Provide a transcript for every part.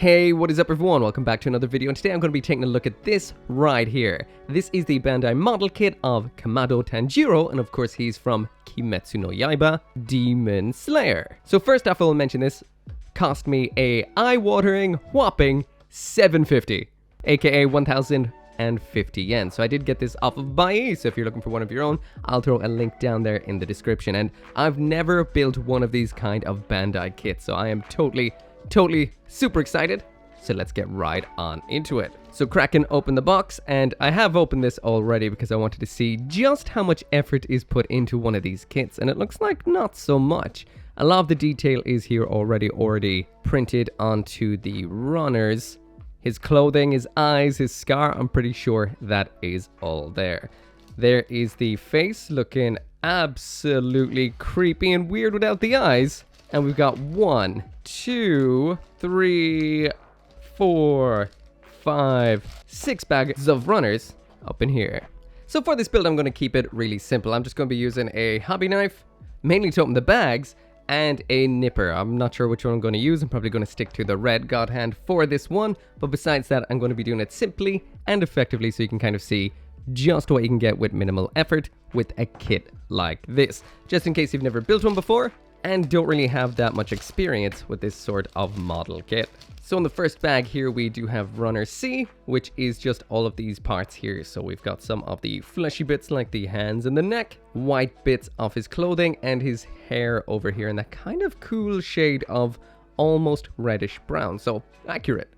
Hey, what is up everyone? Welcome back to another video, and today I'm going to be taking a look at this right here. This is the Bandai model kit of Kamado Tanjiro, and of course he's from Kimetsu no Yaiba, Demon Slayer. So first off, I will mention this cost me a eye-watering whopping 750, aka 1,050 yen. So I did get this off of BUYEE, so if you're looking for one of your own, I'll throw a link down there in the description. And I've never built one of these kind of Bandai kits, so I am totally super excited. So let's get right on into it. So cracking open the box, and I have opened this already because I wanted to see just how much effort is put into one of these kits, and it looks like not so much. A lot of the detail is here already printed onto the runners. His clothing, his eyes, his scar, I'm pretty sure that is all there. There is the face looking absolutely creepy and weird without the eyes. And we've got 1, 2, 3, 4, 5, 6 bags of runners up in here. So for this build, I'm going to keep it really simple. I'm just going to be using a hobby knife, mainly to open the bags, and a nipper. I'm not sure which one I'm going to use. I'm probably going to stick to the red god hand for this one. But besides that, I'm going to be doing it simply and effectively so you can kind of see just what you can get with minimal effort with a kit like this. Just in case you've never built one before and don't really have that much experience with this sort of model kit. So in the first bag here, we do have Runner C, which is just all of these parts here. So we've got some of the fleshy bits like the hands and the neck, white bits of his clothing, and his hair over here in that kind of cool shade of almost reddish brown, so accurate.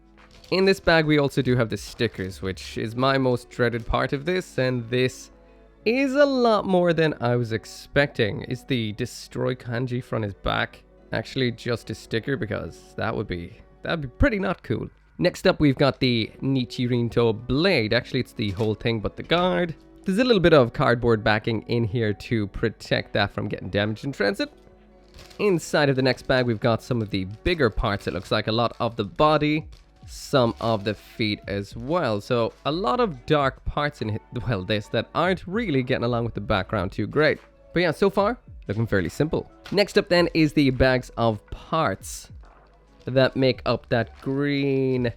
In this bag, we also do have the stickers, which is my most dreaded part of this, and this is a lot more than I was expecting. Is the destroy kanji from his back actually just a sticker? Because that'd be pretty not cool. Next up, we've got the Nichirinto blade. Actually, it's the whole thing but the guard. There's a little bit of cardboard backing in here to protect that from getting damaged in transit. Inside of the next bag, we've got some of the bigger parts. It looks like a lot of the body, some of the feet as well. So a lot of dark parts in this that aren't really getting along with the background too great. But yeah, so far looking fairly simple. Next up then is the bags of parts that make up that green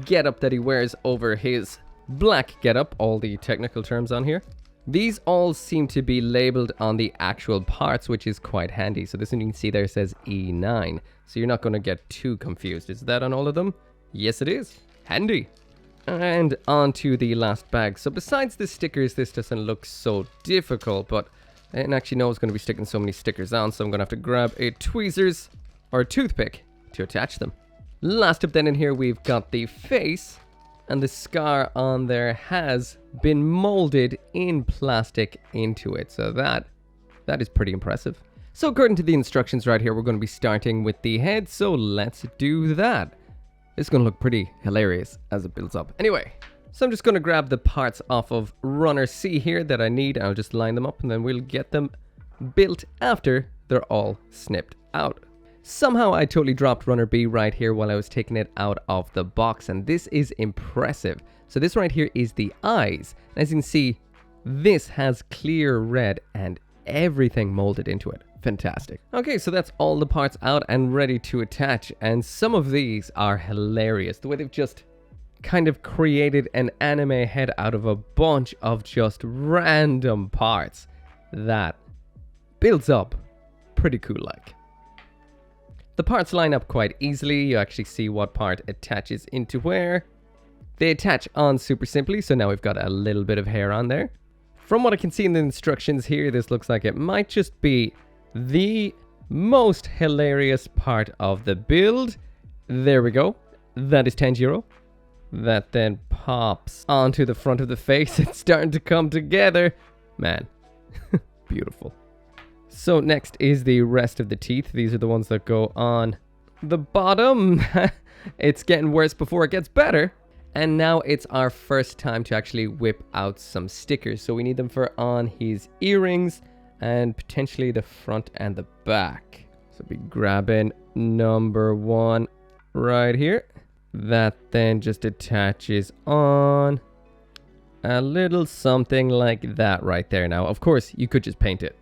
getup that he wears over his black getup. All the technical terms on here. These all seem to be labeled on the actual parts, which is quite handy. So this one you can see there says E9. So you're not going to get too confused. Is that on all of them? Yes, it is. Handy. And on to the last bag. So besides the stickers, this doesn't look so difficult, but I didn't actually know I was going to be sticking so many stickers on, so I'm going to have to grab a tweezers or a toothpick to attach them. Last up then in here, we've got the face, and the scar on there has been molded in plastic into it. So that is pretty impressive. So according to the instructions right here, we're going to be starting with the head. So let's do that. It's going to look pretty hilarious as it builds up. Anyway, so I'm just going to grab the parts off of Runner C here that I need. I'll just line them up and then we'll get them built after they're all snipped out. Somehow I totally dropped Runner B right here while I was taking it out of the box, and this is impressive. So this right here is the eyes. As you can see, this has clear red and everything molded into it. Fantastic. Okay, so that's all the parts out and ready to attach, and some of these are hilarious. The way they've just kind of created an anime head out of a bunch of just random parts. That builds up pretty cool like. The parts line up quite easily. You actually see what part attaches into where. They attach on super simply, so now we've got a little bit of hair on there. From what I can see in the instructions here, this looks like it might just be the most hilarious part of the build. There we go. That is Tanjiro. That then pops onto the front of the face. It's starting to come together. Man, beautiful. So next is the rest of the teeth. These are the ones that go on the bottom. It's getting worse before it gets better. And now it's our first time to actually whip out some stickers. So we need them for on his earrings and potentially the front and the back. So be grabbing number 1 right here. That then just attaches on a little something like that right there. Now, of course, you could just paint it.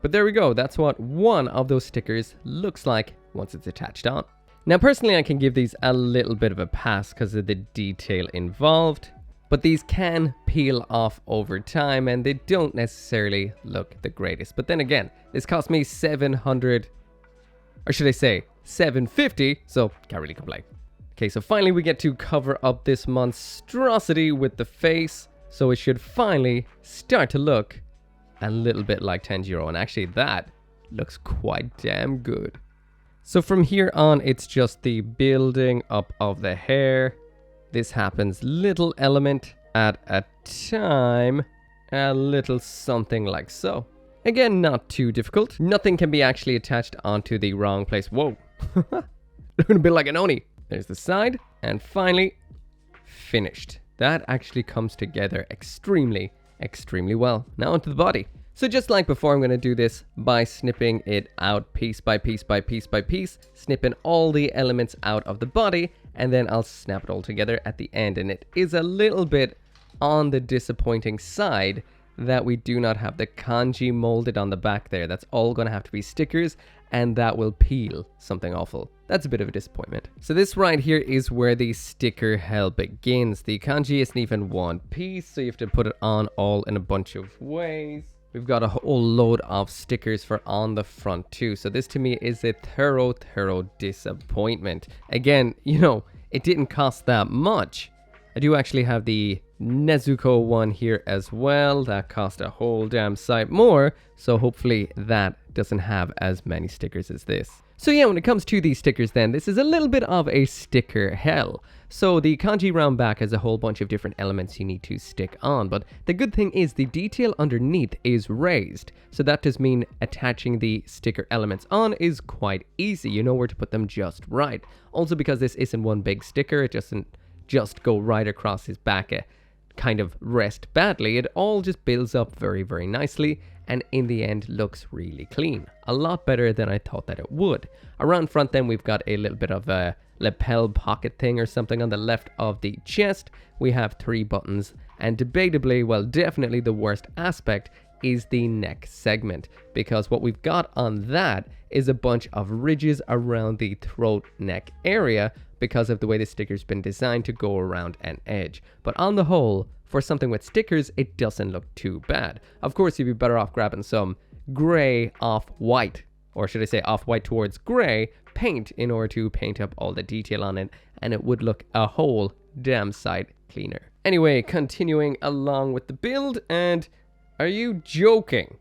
But there we go. That's what one of those stickers looks like once it's attached on. Now, personally, I can give these a little bit of a pass because of the detail involved, but these can peel off over time and they don't necessarily look the greatest. But then again, this cost me 700, or should I say 750, so can't really complain. Okay, so finally we get to cover up this monstrosity with the face, so it should finally start to look a little bit like Tanjiro, and actually that looks quite damn good. So from here on, it's just the building up of the hair. This happens little element at a time, a little something like so. Again, not too difficult. Nothing can be actually attached onto the wrong place. Whoa. Looking a bit like an Oni. There's the side, and finally, finished. That actually comes together extremely well. Now onto the body. So just like before, I'm going to do this by snipping it out piece by piece by piece by piece, snipping all the elements out of the body, and then I'll snap it all together at the end. And it is a little bit on the disappointing side that we do not have the kanji molded on the back there. That's all going to have to be stickers, and that will peel something awful. That's a bit of a disappointment. So this right here is where the sticker hell begins. The kanji isn't even one piece, so you have to put it on all in a bunch of ways. We've got a whole load of stickers for on the front too. So this to me is a thorough disappointment. Again, you know, it didn't cost that much. I do actually have the Nezuko one here as well. That cost a whole damn sight more. So hopefully that doesn't have as many stickers as this. So yeah, when it comes to these stickers then, this is a little bit of a sticker hell. So the kanji round back has a whole bunch of different elements you need to stick on, but the good thing is the detail underneath is raised. So that does mean attaching the sticker elements on is quite easy. You know where to put them just right. Also because this isn't one big sticker, it doesn't just go right across his back, kind of rest badly. It all just builds up very nicely, and in the end looks really clean. A lot better than I thought that it would. Around front then we've got a little bit of a lapel pocket thing or something on the left of the chest. We have 3 buttons, and debatably, well, definitely the worst aspect is the neck segment, because what we've got on that is a bunch of ridges around the throat neck area because of the way the sticker's been designed to go around an edge. But on the whole, for something with stickers, it doesn't look too bad. Of course, you'd be better off grabbing some gray off-white, or should I say off-white towards gray, paint in order to paint up all the detail on it, and it would look a whole damn sight cleaner. Anyway, continuing along with the build, and are you joking?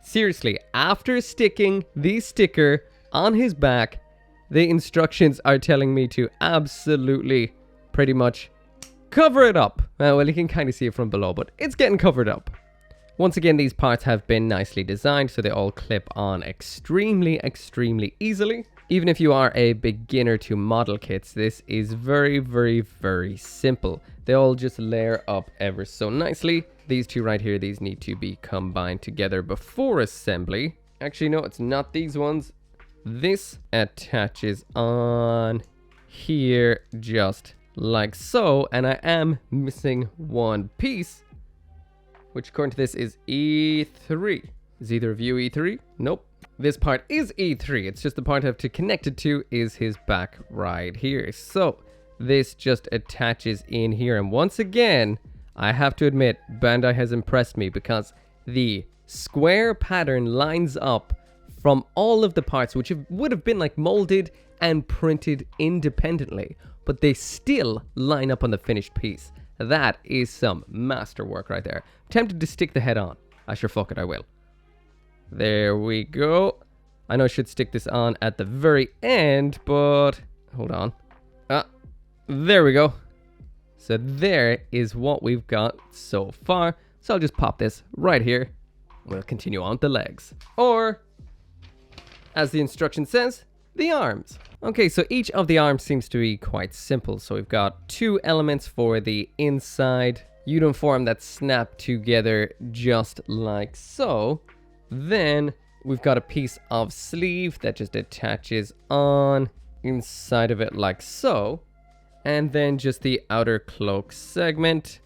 Seriously, after sticking the sticker on his back, the instructions are telling me to absolutely pretty much cover it up. Well, you can kind of see it from below, but it's getting covered up. Once again, these parts have been nicely designed, so they all clip on extremely easily. Even if you are a beginner to model kits, this is very simple. They all just layer up ever so nicely. These two right here, these need to be combined together before assembly. Actually, no, it's not these ones. This attaches on here just like so, and I am missing one piece, which according to this is E3. Is either of you E3? Nope. This part is E3. It's just the part I have to connect it to is his back right here. So this just attaches in here, and once again, I have to admit, Bandai has impressed me because the square pattern lines up from all of the parts, which would have been like molded and printed independently, but they still line up on the finished piece. That is some masterwork right there. I'm tempted to stick the head on. Sure, fuck it, I will. There we go. I know I should stick this on at the very end, but hold on. There we go. So there is what we've got so far. So I'll just pop this right here. We'll continue on with the legs. Or, as the instruction says, the arms. Okay, so each of the arms seems to be quite simple. So we've got 2 elements for the inside uniform that snap together just like so. Then we've got a piece of sleeve that just attaches on inside of it like so. And then just the outer cloak segment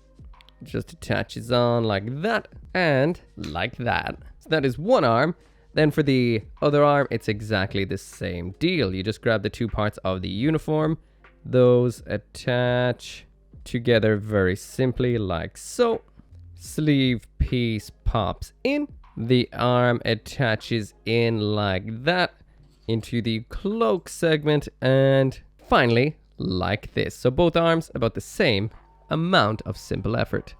just attaches on like that and like that. So that is one arm. Then for the other arm, it's exactly the same deal. You just grab the two parts of the uniform. Those attach together very simply like so. Sleeve piece pops in. The arm attaches in like that into the cloak segment, and finally like this. So both arms about the same amount of simple effort.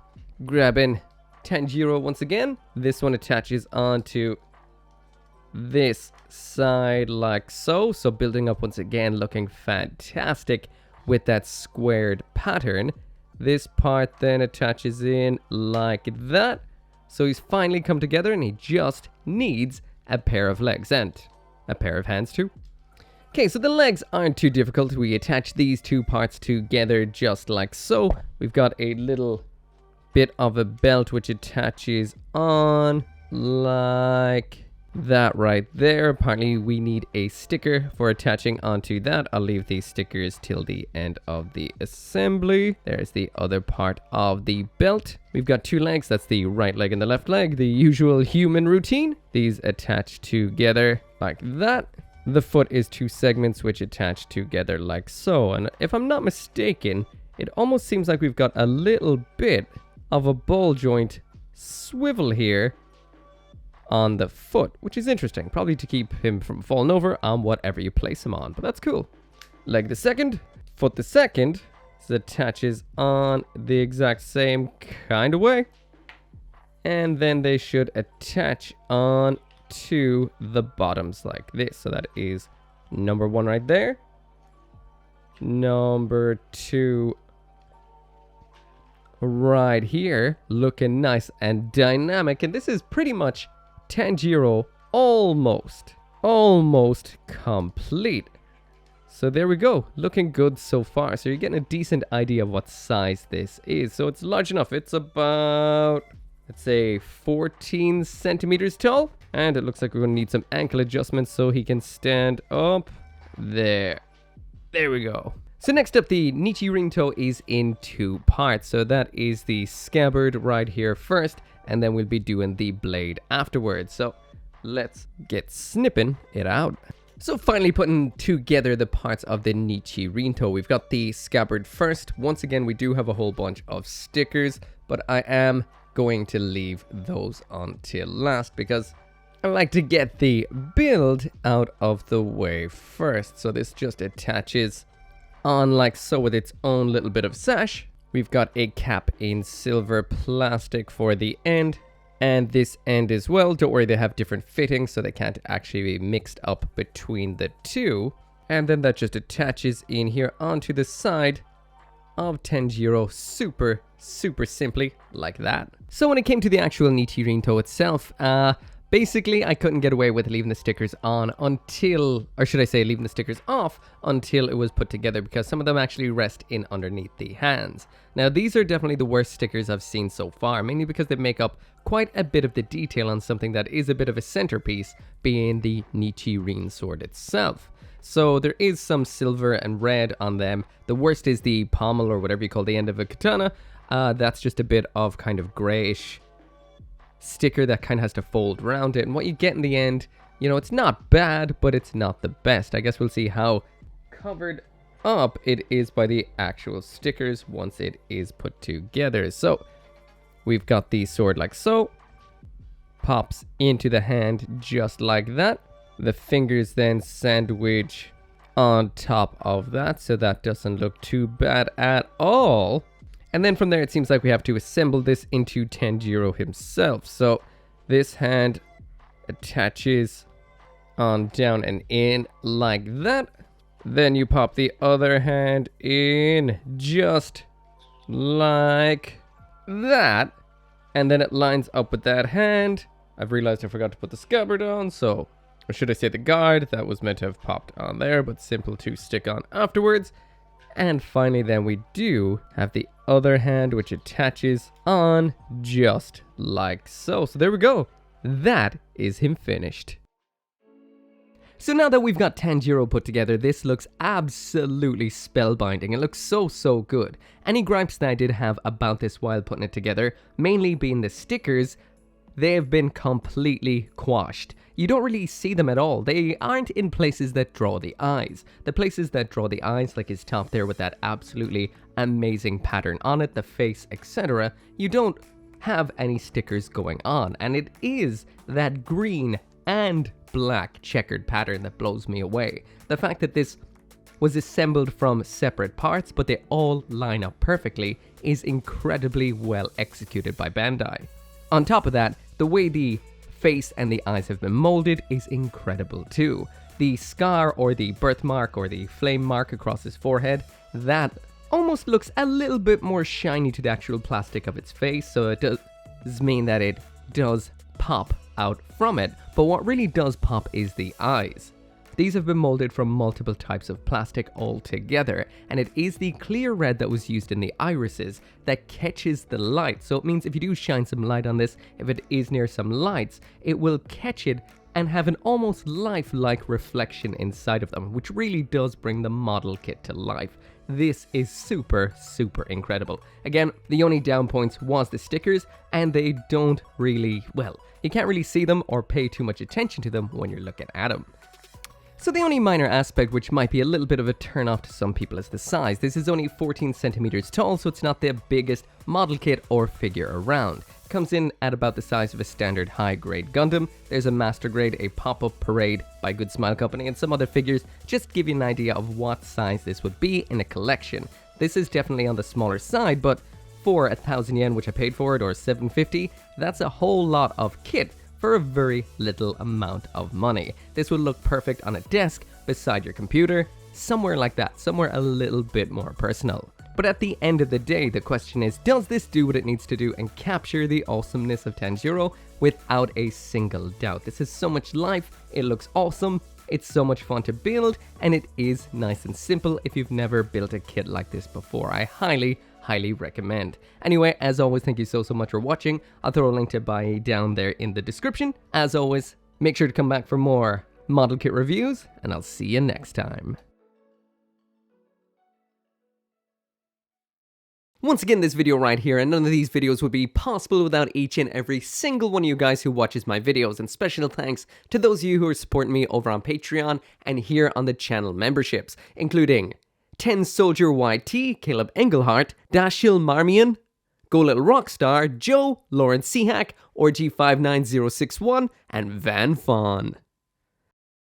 Grabbing Tanjiro once again. This one attaches onto this side like so. So building up once again, looking fantastic with that squared pattern. This part then attaches in like that. So he's finally come together, and he just needs a pair of legs and a pair of hands too. Okay, so the legs aren't too difficult. We attach these two parts together just like so. We've got a little bit of a belt which attaches on like that right there. Apparently we need a sticker for attaching onto that. I'll leave these stickers till the end of the assembly. There's the other part of the belt. We've got two legs. That's the right leg and the left leg. The usual human routine. These attach together like that. The foot is two segments which attach together like so. And if I'm not mistaken, it almost seems like we've got a little bit of a ball joint swivel here on the foot, which is interesting. Probably to keep him from falling over on whatever you place him on, but that's cool. Leg the second, foot the second. So it attaches on the exact same kind of way. And then they should attach on to the bottoms like this. So that is number one right there. Number two right here, looking nice and dynamic. And this is pretty much Tanjiro almost complete. So there we go, looking good so far. So you're getting a decent idea of what size this is. So it's large enough. It's about, let's say, 14 centimeters tall. And it looks like we're going to need some ankle adjustments so he can stand up. There we go. So next up, the Nichirinto is in two parts. So that is the scabbard right here first, and then we'll be doing the blade afterwards. So let's get snipping it out. So finally putting together the parts of the Nichirinto. We've got the scabbard first. Once again, we do have a whole bunch of stickers, but I am going to leave those until last because I like to get the build out of the way first. So this just attaches on like so with its own little bit of sash. We've got a cap in silver plastic for the end, and this end as well. Don't worry, they have different fittings, so they can't actually be mixed up between the two. And then that just attaches in here onto the side of Tanjiro super simply like that. So when it came to the actual Nichirinto itself, basically, I couldn't get away with leaving the stickers on until, or should I say leaving the stickers off until it was put together, because some of them actually rest in underneath the hands. Now, these are definitely the worst stickers I've seen so far, mainly because they make up quite a bit of the detail on something that is a bit of a centerpiece, being the Nichirin sword itself. So there is some silver and red on them. The worst is the pommel, or whatever you call the end of a katana. That's just a bit of kind of grayish sticker that kind of has to fold around it, and what you get in the end, you know, it's not bad, but it's not the best. I guess we'll see how covered up it is by the actual stickers once it is put together. So we've got the sword like so, pops into the hand just like that. The fingers then sandwich on top of that, so that doesn't look too bad at all. And then from there, it seems like we have to assemble this into Tanjiro himself. So this hand attaches on down and in like that. Then you pop the other hand in just like that. And then it lines up with that hand. I've realized I forgot to put the scabbard on, so, or should I say the guard, that was meant to have popped on there, but simple to stick on afterwards. And finally then we do have the other hand which attaches on just like so. So there we go. That is him finished. So now that we've got Tanjiro put together, this looks absolutely spellbinding. It looks so good. Any gripes that I did have about this while putting it together, mainly being the stickers, they have been completely quashed. You don't really see them at all. They aren't in places that draw the eyes. The places that draw the eyes, like his top there with that absolutely amazing pattern on it, the face, etc., you don't have any stickers going on. And it is that green and black checkered pattern that blows me away. The fact that this was assembled from separate parts, but they all line up perfectly, is incredibly well executed by Bandai. On top of that, the way the face and the eyes have been molded is incredible too. The scar or the birthmark or the flame mark across his forehead, that almost looks a little bit more shiny to the actual plastic of its face, so it does mean that it does pop out from it, but what really does pop is the eyes. These have been molded from multiple types of plastic all together, and it is the clear red that was used in the irises that catches the light. So it means if you do shine some light on this, if it is near some lights, it will catch it and have an almost lifelike reflection inside of them, which really does bring the model kit to life. This is super, super incredible. Again, the only down points was the stickers, and they don't really, well, you can't really see them or pay too much attention to them when you're looking at them. So the only minor aspect which might be a little bit of a turn off to some people is the size. This is only 14 centimeters tall, so it's not the biggest model kit or figure around. It comes in at about the size of a standard high grade Gundam. There's a master grade, a pop-up parade by Good Smile Company, and some other figures, just to give you an idea of what size this would be in a collection. This is definitely on the smaller side, but for 1,000 yen, which I paid for it, or 750, that's a whole lot of kit for a very little amount of money. This would look perfect on a desk, beside your computer, somewhere like that, somewhere a little bit more personal. But at the end of the day, the question is, does this do what it needs to do and capture the awesomeness of Tanjiro without a single doubt? This has so much life, it looks awesome, it's so much fun to build, and it is nice and simple if you've never built a kit like this before. I highly recommend. Anyway, as always, thank you so much for watching. I'll throw a link to BUYEE down there in the description. As always, make sure to come back for more model kit reviews, and I'll see you next time. Once again, this video right here, and none of these videos would be possible without each and every single one of you guys who watches my videos, and special thanks to those of you who are supporting me over on Patreon and here on the channel memberships, including 10 Soldier YT, Caleb Engelhart, Dashil Marmion, Go Little Rockstar, Joe, Lauren Sehak, Org59061, and Van Fawn.